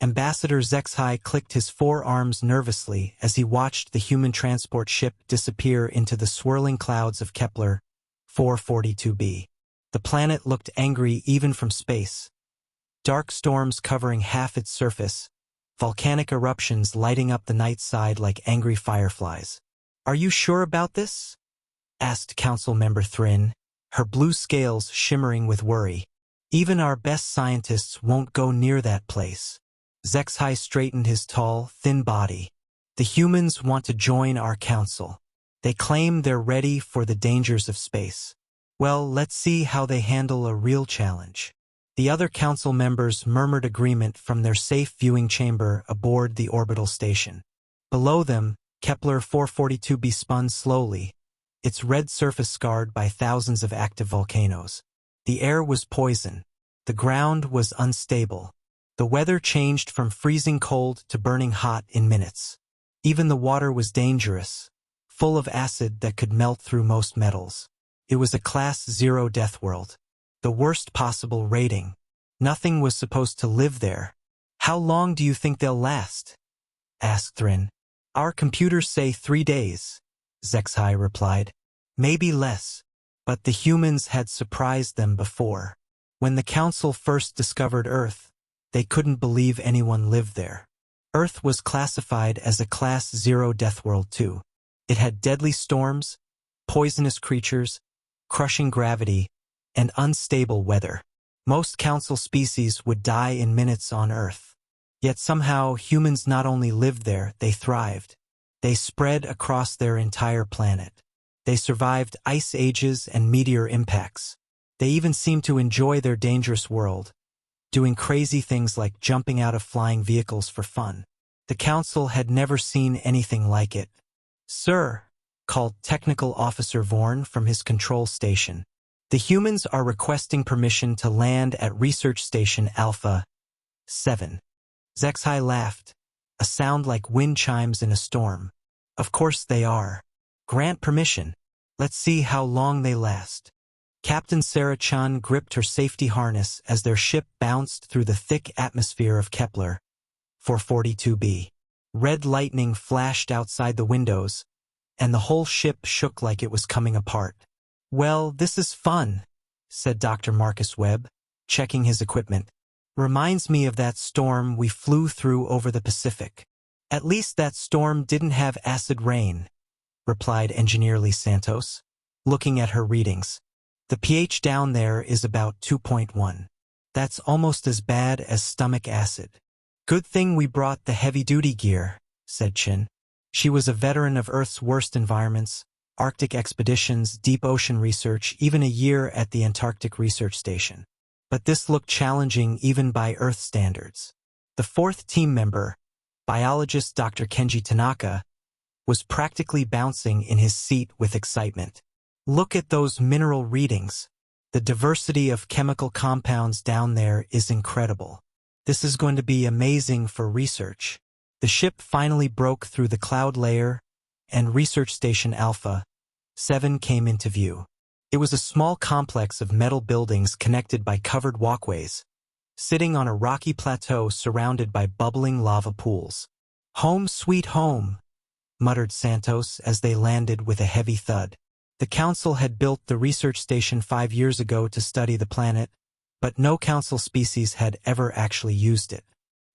Ambassador Zexhai clicked his forearms nervously as he watched the human transport ship disappear into the swirling clouds of Kepler 442b. The planet looked angry even from space. Dark storms covering half its surface, volcanic eruptions lighting up the night side like angry fireflies. "Are you sure about this?" asked Council Member Thrin, her blue scales shimmering with worry. "Even our best scientists won't go near that place." Zexhai straightened his tall, thin body. "The humans want to join our council. They claim they're ready for the dangers of space. Well, let's see how they handle a real challenge." The other council members murmured agreement from their safe viewing chamber aboard the orbital station. Below them, Kepler 442b spun slowly, its red surface scarred by thousands of active volcanoes. The air was poison. The ground was unstable. The weather changed from freezing cold to burning hot in minutes. Even the water was dangerous, full of acid that could melt through most metals. It was a Class 0 death world. The worst possible rating. Nothing was supposed to live there. "How long do you think they'll last?" asked Thrin. "Our computers say 3 days," Zexhai replied. "Maybe less, but the humans had surprised them before. When the Council first discovered Earth, they couldn't believe anyone lived there. Earth was classified as a Class 0 death world too. It had deadly storms, poisonous creatures, crushing gravity, and unstable weather. Most Council species would die in minutes on Earth. Yet somehow humans not only lived there, they thrived. They spread across their entire planet. They survived ice ages and meteor impacts. They even seemed to enjoy their dangerous world, doing crazy things like jumping out of flying vehicles for fun. The Council had never seen anything like it. "Sir," called Technical Officer Vorn from his control station, "the humans are requesting permission to land at Research Station Alpha 7. Zexhai laughed, a sound like wind chimes in a storm. "Of course they are. Grant permission. Let's see how long they last." Captain Sarah Chun gripped her safety harness as their ship bounced through the thick atmosphere of Kepler 442b. Red lightning flashed outside the windows, and the whole ship shook like it was coming apart. "Well, this is fun," said Dr. Marcus Webb, checking his equipment. "Reminds me of that storm we flew through over the Pacific." "At least that storm didn't have acid rain," replied Engineer Lee Santos, looking at her readings. "The pH down there is about 2.1. That's almost as bad as stomach acid." "Good thing we brought the heavy-duty gear," said Chin. She was a veteran of Earth's worst environments, Arctic expeditions, deep ocean research, even a year at the Antarctic Research Station. But this looked challenging even by Earth standards. The fourth team member, biologist Dr. Kenji Tanaka, was practically bouncing in his seat with excitement. "Look at those mineral readings. The diversity of chemical compounds down there is incredible. This is going to be amazing for research." The ship finally broke through the cloud layer, and Research Station Alpha 7 came into view. It was a small complex of metal buildings connected by covered walkways, sitting on a rocky plateau surrounded by bubbling lava pools. "Home sweet home," muttered Santos as they landed with a heavy thud. The Council had built the research station 5 years ago to study the planet, but no Council species had ever actually used it.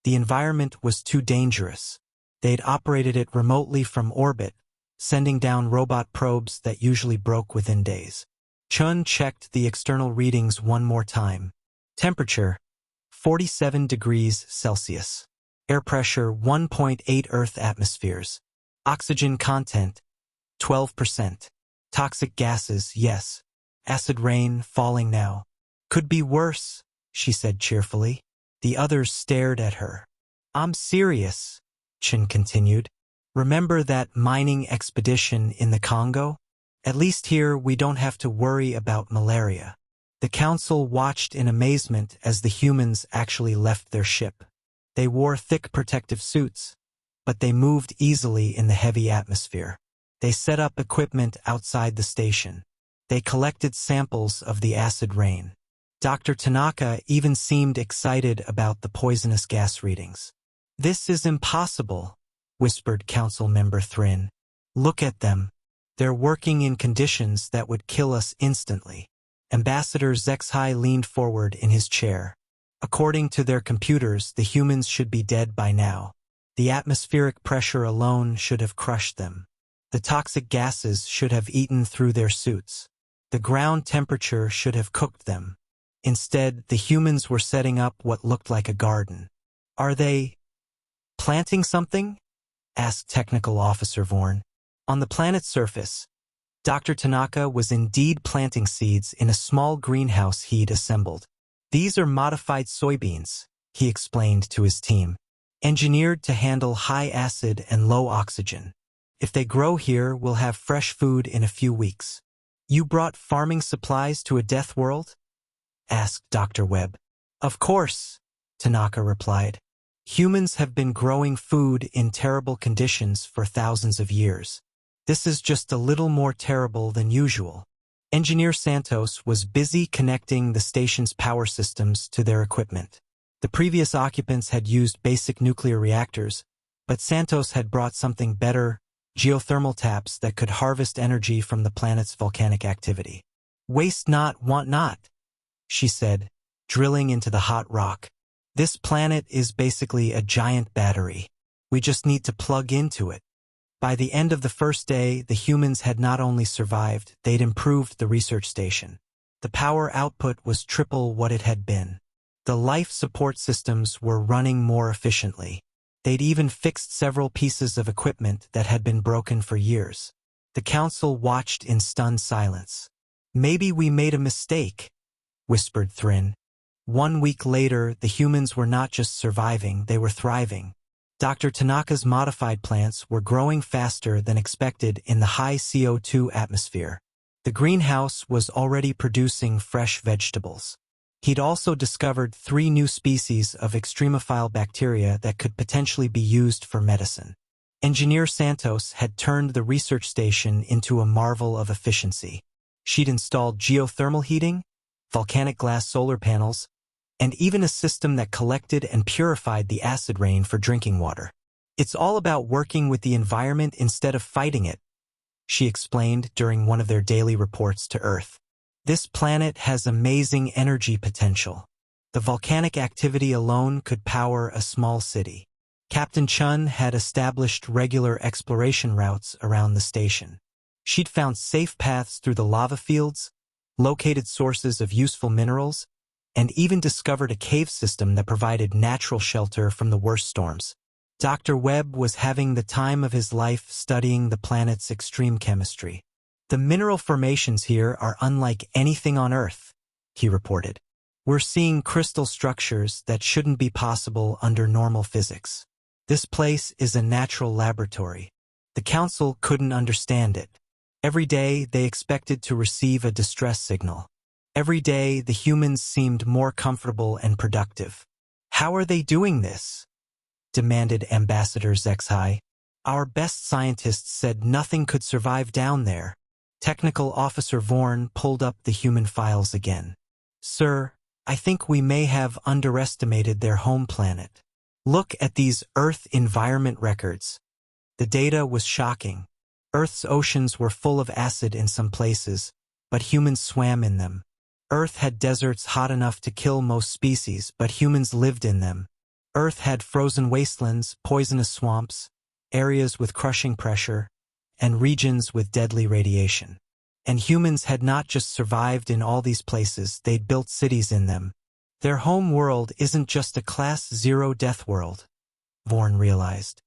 The environment was too dangerous. They'd operated it remotely from orbit, sending down robot probes that usually broke within days. Chun checked the external readings one more time. Temperature, 47 degrees Celsius. Air pressure, 1.8 Earth atmospheres. Oxygen content, 12%. Toxic gases, yes. Acid rain falling now. "Could be worse," she said cheerfully. The others stared at her. "I'm serious," Chin continued. "Remember that mining expedition in the Congo? At least here we don't have to worry about malaria." The Council watched in amazement as the humans actually left their ship. They wore thick protective suits, but they moved easily in the heavy atmosphere. They set up equipment outside the station. They collected samples of the acid rain. Dr. Tanaka even seemed excited about the poisonous gas readings. "This is impossible," whispered Council Member Thrin. "Look at them. They're working in conditions that would kill us instantly." Ambassador Zexhai leaned forward in his chair. "According to their computers, the humans should be dead by now. The atmospheric pressure alone should have crushed them. The toxic gases should have eaten through their suits. The ground temperature should have cooked them. Instead, the humans were setting up what looked like a garden." "Are they planting something?" asked Technical Officer Vorn. On the planet's surface, Dr. Tanaka was indeed planting seeds in a small greenhouse he'd assembled. "These are modified soybeans," he explained to his team, "engineered to handle high acid and low oxygen. If they grow here, we'll have fresh food in a few weeks." "You brought farming supplies to a death world?" asked Dr. Webb. "Of course," Tanaka replied. "Humans have been growing food in terrible conditions for thousands of years. This is just a little more terrible than usual." Engineer Santos was busy connecting the station's power systems to their equipment. The previous occupants had used basic nuclear reactors, but Santos had brought something better: geothermal taps that could harvest energy from the planet's volcanic activity. "Waste not, want not," she said, drilling into the hot rock. "This planet is basically a giant battery. We just need to plug into it." By the end of the first day, the humans had not only survived, they'd improved the research station. The power output was triple what it had been. The life support systems were running more efficiently. They'd even fixed several pieces of equipment that had been broken for years. The council watched in stunned silence. "Maybe we made a mistake," whispered Thrin. 1 week later, the humans were not just surviving, they were thriving. Dr. Tanaka's modified plants were growing faster than expected in the high CO2 atmosphere. The greenhouse was already producing fresh vegetables. He'd also discovered 3 new species of extremophile bacteria that could potentially be used for medicine. Engineer Santos had turned the research station into a marvel of efficiency. She'd installed geothermal heating, volcanic glass solar panels, and even a system that collected and purified the acid rain for drinking water. "It's all about working with the environment instead of fighting it," she explained during one of their daily reports to Earth. "This planet has amazing energy potential. The volcanic activity alone could power a small city." Captain Chun had established regular exploration routes around the station. She'd found safe paths through the lava fields, located sources of useful minerals, and even discovered a cave system that provided natural shelter from the worst storms. Dr. Webb was having the time of his life studying the planet's extreme chemistry. "The mineral formations here are unlike anything on Earth," he reported. "We're seeing crystal structures that shouldn't be possible under normal physics. This place is a natural laboratory." The council couldn't understand it. Every day they expected to receive a distress signal. Every day the humans seemed more comfortable and productive. "How are they doing this?" demanded Ambassador Zexhai. "Our best scientists said nothing could survive down there." Technical Officer Vorn pulled up the human files again. "Sir, I think we may have underestimated their home planet. Look at these Earth environment records." The data was shocking. Earth's oceans were full of acid in some places, but humans swam in them. Earth had deserts hot enough to kill most species, but humans lived in them. Earth had frozen wastelands, poisonous swamps, areas with crushing pressure, and regions with deadly radiation. And humans had not just survived in all these places, they'd built cities in them. Their home world isn't just a Class 0 death world, Vorn realized.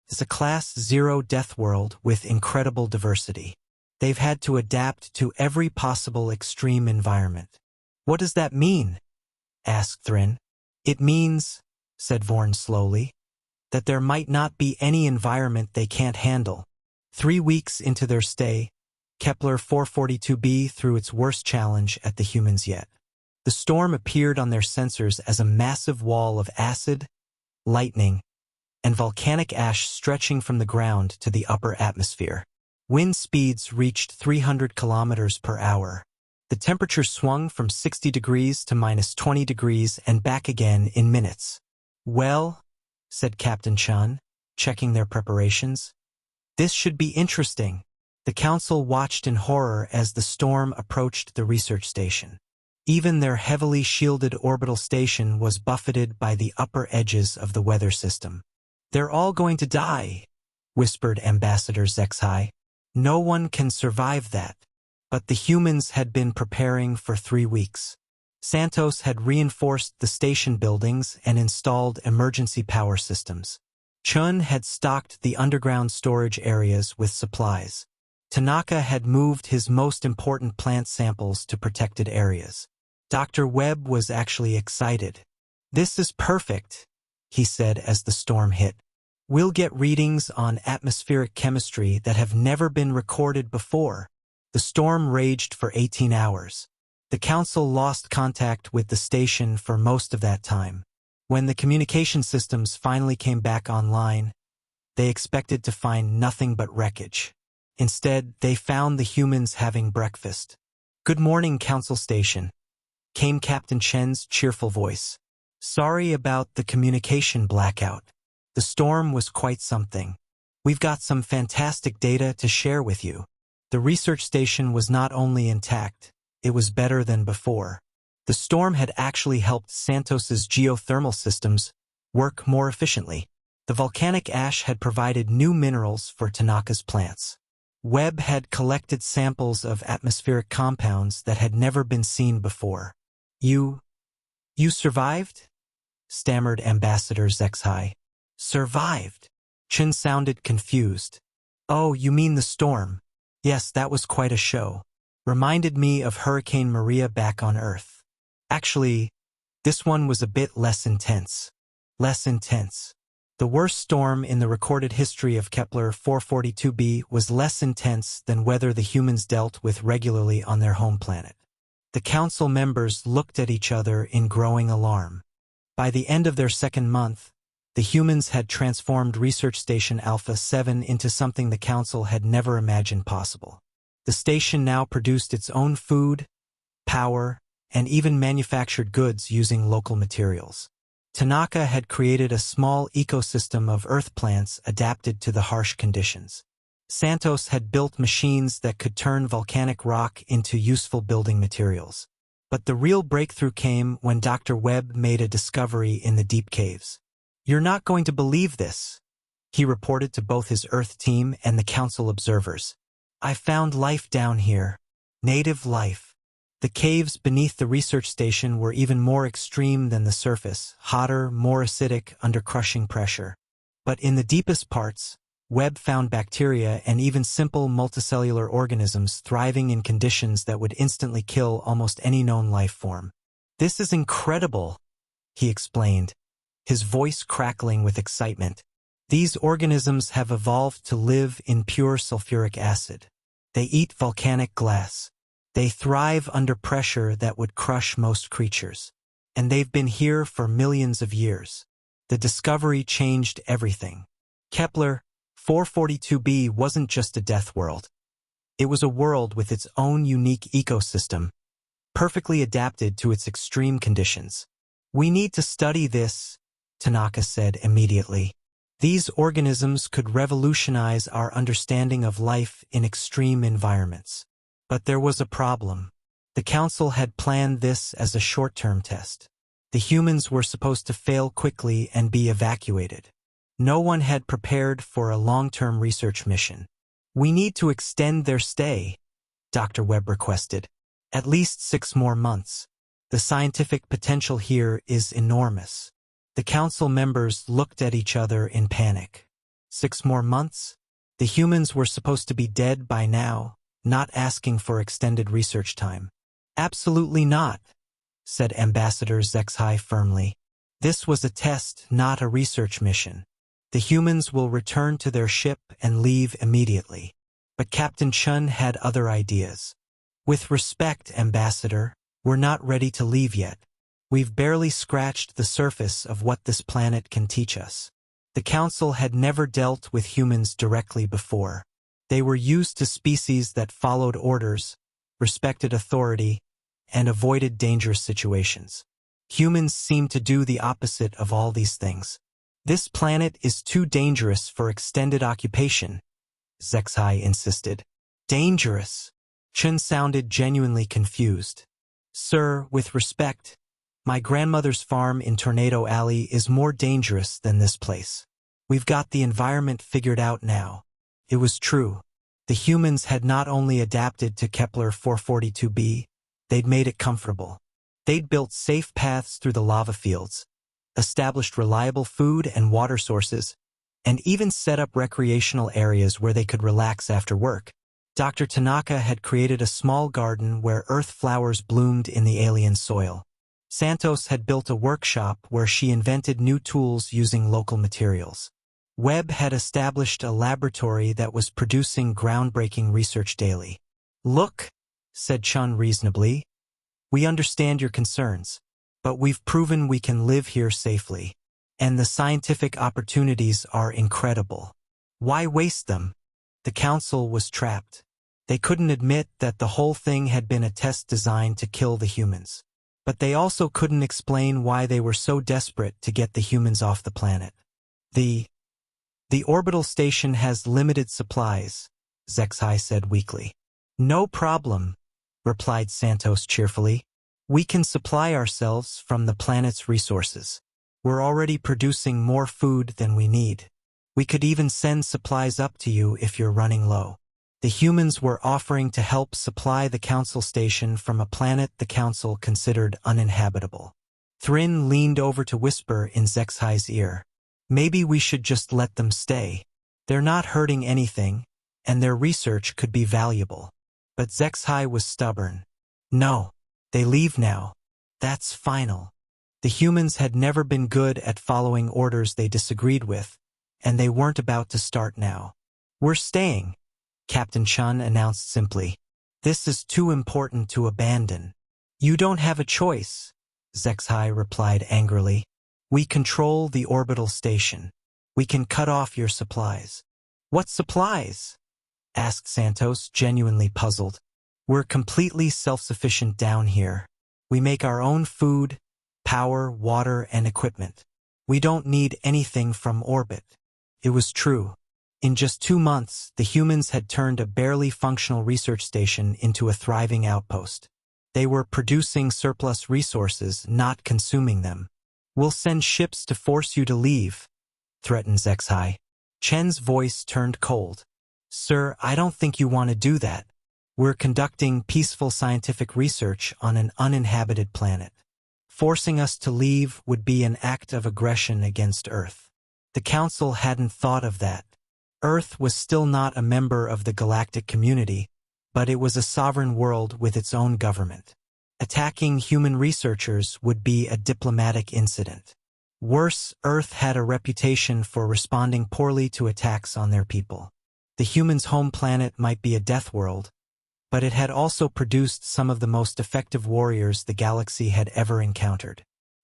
It's a Class 0 death world with incredible diversity. They've had to adapt to every possible extreme environment. "What does that mean?" asked Thrin. "It means," said Vorn slowly, "that there might not be any environment they can't handle." 3 weeks into their stay, Kepler 442b threw its worst challenge at the humans yet. The storm appeared on their sensors as a massive wall of acid, lightning, and volcanic ash stretching from the ground to the upper atmosphere. Wind speeds reached 300 kilometers per hour. The temperature swung from 60 degrees to -20 degrees and back again in minutes. "Well," said Captain Chun, checking their preparations. "This should be interesting." The council watched in horror as the storm approached the research station. Even their heavily shielded orbital station was buffeted by the upper edges of the weather system. "They're all going to die," whispered Ambassador Zexai. "No one can survive that." But the humans had been preparing for 3 weeks. Santos had reinforced the station buildings and installed emergency power systems. Chun had stocked the underground storage areas with supplies. Tanaka had moved his most important plant samples to protected areas. Dr. Webb was actually excited. "This is perfect," he said as the storm hit. "We'll get readings on atmospheric chemistry that have never been recorded before." The storm raged for 18 hours. The council lost contact with the station for most of that time. When the communication systems finally came back online, they expected to find nothing but wreckage. Instead, they found the humans having breakfast. "Good morning, Council Station," came Captain Chen's cheerful voice. "Sorry about the communication blackout. The storm was quite something. We've got some fantastic data to share with you." The research station was not only intact, it was better than before. The storm had actually helped Santos's geothermal systems work more efficiently. The volcanic ash had provided new minerals for Tanaka's plants. Webb had collected samples of atmospheric compounds that had never been seen before. You survived?" stammered Ambassador Zexai. "Survived?" Chin sounded confused. "Oh, you mean the storm. Yes, that was quite a show. Reminded me of Hurricane Maria back on Earth. Actually, this one was a bit less intense. Less intense. The worst storm in the recorded history of Kepler 442b was less intense than weather the humans dealt with regularly on their home planet." The council members looked at each other in growing alarm. By the end of their second month, the humans had transformed Research Station Alpha 7 into something the council had never imagined possible. The station now produced its own food, power, and even manufactured goods using local materials. Tanaka had created a small ecosystem of earth plants adapted to the harsh conditions. Santos had built machines that could turn volcanic rock into useful building materials. But the real breakthrough came when Dr. Webb made a discovery in the deep caves. "You're not going to believe this," he reported to both his Earth team and the council observers. "I found life down here. Native life." The caves beneath the research station were even more extreme than the surface, hotter, more acidic, under crushing pressure. But in the deepest parts, Webb found bacteria and even simple multicellular organisms thriving in conditions that would instantly kill almost any known life form. "This is incredible," he explained, his voice crackling with excitement. "These organisms have evolved to live in pure sulfuric acid. They eat volcanic glass. They thrive under pressure that would crush most creatures. And they've been here for millions of years." The discovery changed everything. Kepler 442b wasn't just a death world. It was a world with its own unique ecosystem, perfectly adapted to its extreme conditions. "We need to study this," Tanaka said immediately. "These organisms could revolutionize our understanding of life in extreme environments." But there was a problem. The council had planned this as a short-term test. The humans were supposed to fail quickly and be evacuated. No one had prepared for a long-term research mission. "We need to extend their stay," Dr. Webb requested. "At least 6 more months. The scientific potential here is enormous." The council members looked at each other in panic. 6 more months? The humans were supposed to be dead by now, not asking for extended research time. "Absolutely not," said Ambassador Zexai firmly. "This was a test, not a research mission. The humans will return to their ship and leave immediately." But Captain Chun had other ideas. "With respect, Ambassador, we're not ready to leave yet. We've barely scratched the surface of what this planet can teach us." The council had never dealt with humans directly before. They were used to species that followed orders, respected authority, and avoided dangerous situations. Humans seem to do the opposite of all these things. This planet is too dangerous for extended occupation, Zexai insisted. Dangerous? Chun sounded genuinely confused. Sir, with respect, my grandmother's farm in Tornado Alley is more dangerous than this place. We've got the environment figured out now. It was true. The humans had not only adapted to Kepler 442b, they'd made it comfortable. They'd built safe paths through the lava fields, established reliable food and water sources, and even set up recreational areas where they could relax after work. Dr. Tanaka had created a small garden where earth flowers bloomed in the alien soil. Santos had built a workshop where she invented new tools using local materials. Webb had established a laboratory that was producing groundbreaking research daily. Look, said Chun reasonably, we understand your concerns, but we've proven we can live here safely, and the scientific opportunities are incredible. Why waste them? The council was trapped. They couldn't admit that the whole thing had been a test designed to kill the humans. But they also couldn't explain why they were so desperate to get the humans off the planet. The orbital station has limited supplies, Zexai said weakly. No problem, replied Santos cheerfully. We can supply ourselves from the planet's resources. We're already producing more food than we need. We could even send supplies up to you if you're running low. The humans were offering to help supply the council station from a planet the council considered uninhabitable. Thrin leaned over to whisper in Zexai's ear. Maybe we should just let them stay. They're not hurting anything, and their research could be valuable. But Zexai was stubborn. No, they leave now. That's final. The humans had never been good at following orders they disagreed with, and they weren't about to start now. We're staying, Captain Chun announced simply. This is too important to abandon. You don't have a choice, Zexai replied angrily. We control the orbital station. We can cut off your supplies. What supplies? Asked Santos, genuinely puzzled. We're completely self-sufficient down here. We make our own food, power, water, and equipment. We don't need anything from orbit. It was true. In just 2 months, the humans had turned a barely functional research station into a thriving outpost. They were producing surplus resources, not consuming them. We'll send ships to force you to leave, threatened Zexai. Chen's voice turned cold. Sir, I don't think you want to do that. We're conducting peaceful scientific research on an uninhabited planet. Forcing us to leave would be an act of aggression against Earth. The Council hadn't thought of that. Earth was still not a member of the galactic community, but it was a sovereign world with its own government. Attacking human researchers would be a diplomatic incident. Worse, Earth had a reputation for responding poorly to attacks on their people. The humans' home planet might be a death world, but it had also produced some of the most effective warriors the galaxy had ever encountered.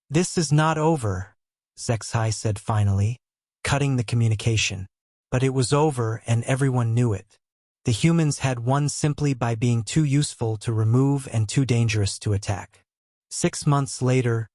This is not over, Zexai said finally, cutting the communication. But it was over and everyone knew it. The humans had won simply by being too useful to remove and too dangerous to attack. 6 months later,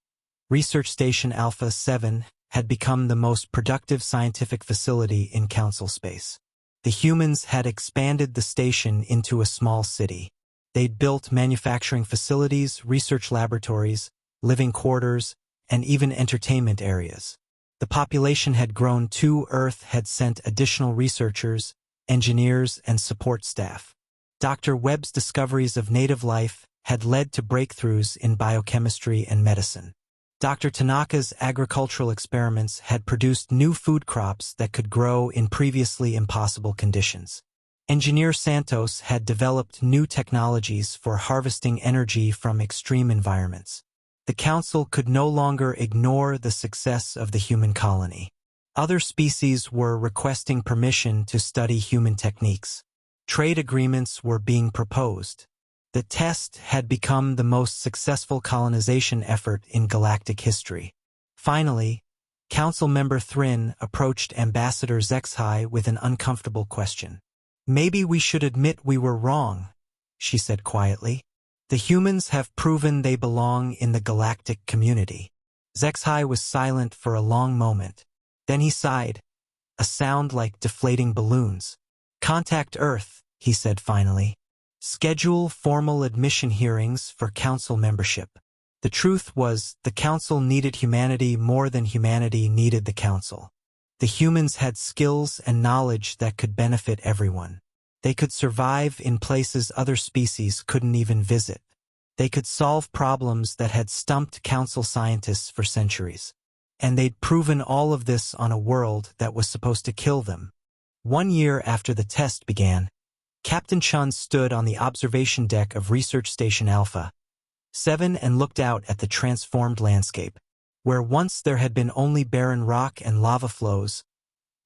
Research Station Alpha 7 had become the most productive scientific facility in Council space. The humans had expanded the station into a small city. They'd built manufacturing facilities, research laboratories, living quarters, and even entertainment areas. The population had grown too. Earth had sent additional researchers, engineers, and support staff. Dr. Webb's discoveries of native life had led to breakthroughs in biochemistry and medicine. Dr. Tanaka's agricultural experiments had produced new food crops that could grow in previously impossible conditions. Engineer Santos had developed new technologies for harvesting energy from extreme environments. The Council could no longer ignore the success of the human colony. Other species were requesting permission to study human techniques. Trade agreements were being proposed. The test had become the most successful colonization effort in galactic history. Finally, Council member Thrin approached Ambassador Zexai with an uncomfortable question. Maybe we should admit we were wrong, she said quietly. The humans have proven they belong in the galactic community. HFY was silent for a long moment. Then he sighed, a sound like deflating balloons. Contact Earth, he said finally. Schedule formal admission hearings for council membership. The truth was, the council needed humanity more than humanity needed the council. The humans had skills and knowledge that could benefit everyone. They could survive in places other species couldn't even visit. They could solve problems that had stumped council scientists for centuries. And they'd proven all of this on a world that was supposed to kill them. 1 year after the test began, Captain Chun stood on the observation deck of Research Station Alpha 7 and looked out at the transformed landscape. Where once there had been only barren rock and lava flows,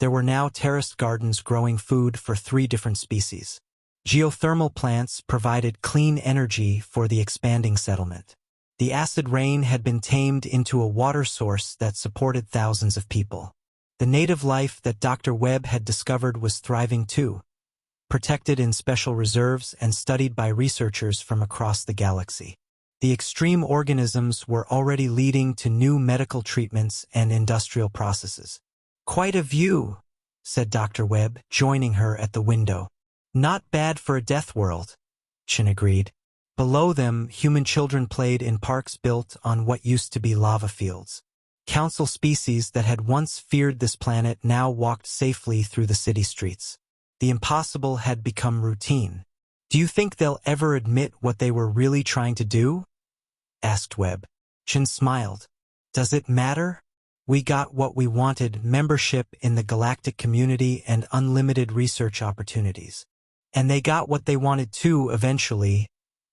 there were now terraced gardens growing food for 3 different species. Geothermal plants provided clean energy for the expanding settlement. The acid rain had been tamed into a water source that supported thousands of people. The native life that Dr. Webb had discovered was thriving too, protected in special reserves and studied by researchers from across the galaxy. The extreme organisms were already leading to new medical treatments and industrial processes. Quite a view, said Dr. Webb, joining her at the window. Not bad for a death world, Chin agreed. Below them, human children played in parks built on what used to be lava fields. Council species that had once feared this planet now walked safely through the city streets. The impossible had become routine. Do you think they'll ever admit what they were really trying to do? Asked Webb. Chin smiled. Does it matter? We got what we wanted, membership in the galactic community and unlimited research opportunities. And they got what they wanted too eventually,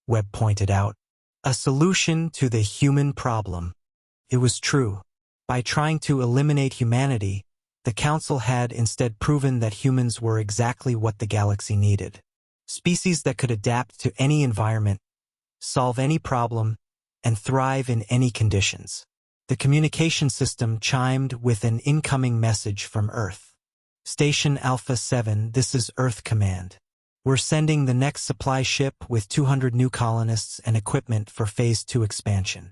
Webb pointed out. A solution to the human problem. It was true. By trying to eliminate humanity, the Council had instead proven that humans were exactly what the galaxy needed. Species that could adapt to any environment, solve any problem, and thrive in any conditions. The communication system chimed with an incoming message from Earth. Station Alpha 7, this is Earth Command. We're sending the next supply ship with 200 new colonists and equipment for Phase 2 expansion.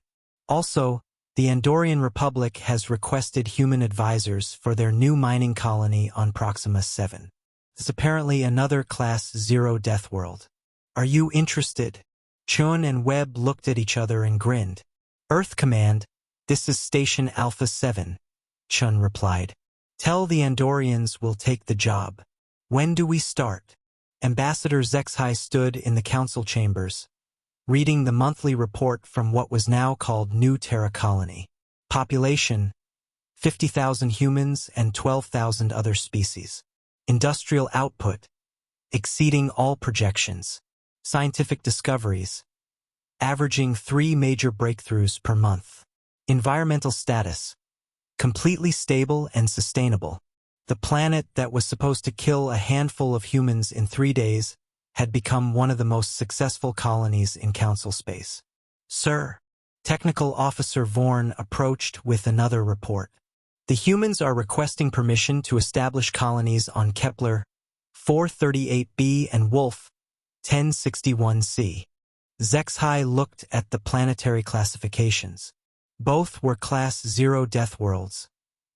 Also, the Andorian Republic has requested human advisors for their new mining colony on Proxima 7. It's apparently another Class 0 death world. Are you interested? Chun and Webb looked at each other and grinned. Earth Command, this is Station Alpha 7, Chun replied. Tell the Andorians we'll take the job. When do we start? Ambassador HFY stood in the council chambers, reading the monthly report from what was now called New Terra Colony. Population, 50,000 humans and 12,000 other species. Industrial output, exceeding all projections. Scientific discoveries, averaging 3 major breakthroughs per month. Environmental status, completely stable and sustainable. The planet that was supposed to kill a handful of humans in 3 days had become one of the most successful colonies in Council space. Sir, Technical Officer Vorn approached with another report. The humans are requesting permission to establish colonies on Kepler 438b and Wolf 1061c. HFY looked at the planetary classifications. Both were Class 0 death worlds,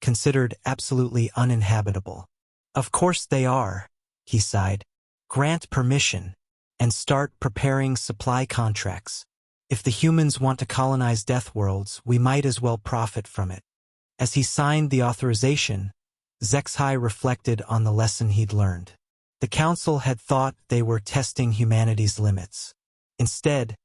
considered absolutely uninhabitable. Of course they are, he sighed. Grant permission, and start preparing supply contracts. If the humans want to colonize death worlds, we might as well profit from it. As he signed the authorization, HFY reflected on the lesson he'd learned. The Council had thought they were testing humanity's limits. Instead,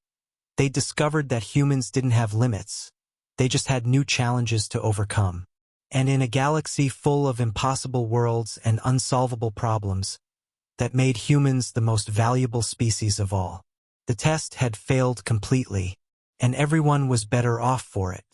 they discovered that humans didn't have limits. They just had new challenges to overcome. And in a galaxy full of impossible worlds and unsolvable problems, that made humans the most valuable species of all. The test had failed completely, and everyone was better off for it.